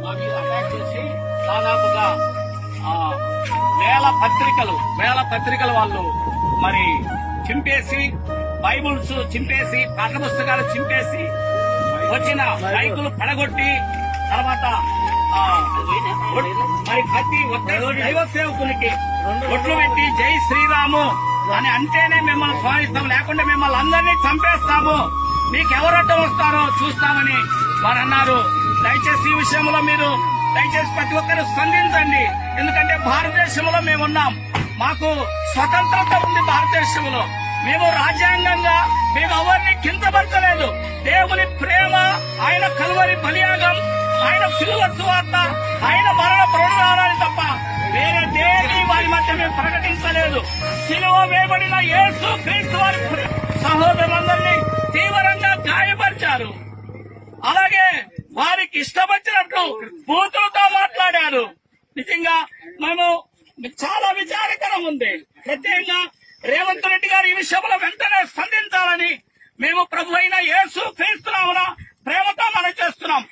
మా మీద అటాక్ చేసి దాదాపుగా వేల పత్రికలు వాళ్ళు మరి చింపేసి, బైబుల్స్ చింపేసి, పాఠ పుస్తకాలు చింపేసి, వచ్చిన మైకులు పడగొట్టి, తర్వాత మరి ప్రతి ఒక్క దైవ సేవకునికి ఒట్లు పెట్టి జై శ్రీరాము అని అంటేనే మిమ్మల్ని స్వాగతిస్తాం, లేకుంటే మిమ్మల్ని అందరినీ చంపేస్తాము, మీకెవరడ్డం వస్తారో చూస్తామని వారు అన్నారు. దయచేసి ఈ విషయంలో మీరు దయచేసి ప్రతి ఒక్కరు స్పందించండి. ఎందుకంటే భారతదేశంలో మేమున్నాం, మాకు స్వతంత్రత ఉంది. భారతదేశంలో మేము రాజ్యాంగంగా మేము ఎవరిని కించపరచలేదు. దేవుని ప్రేమ, ఆయన కలువరి బలియాగం, ఆయన సిలువ సువార్త, ఆయన మరణ పునరుద్ధానాన్ని తప్ప వేరే దేని వారి మధ్య మేము ప్రకటించలేదు. సిలువ వేయబడిన యేసు క్రీస్తు వారి సహోదరులందరినీ తీవ్రంగా గాయపరిచారు. అలాగే వారికి ఇష్టపచ్చినట్టు బూతులతో మాట్లాడారు. నిజంగా మేము చాలా విచారకరం ఉంది. ప్రత్యేకంగా రేవంత్ రెడ్డి గారు ఈ విషయంలో వెంటనే స్పందించాలని మేము ప్రభు అయిన యేసు క్రీస్తు నామమున ప్రేమతో మనం చేస్తున్నాం.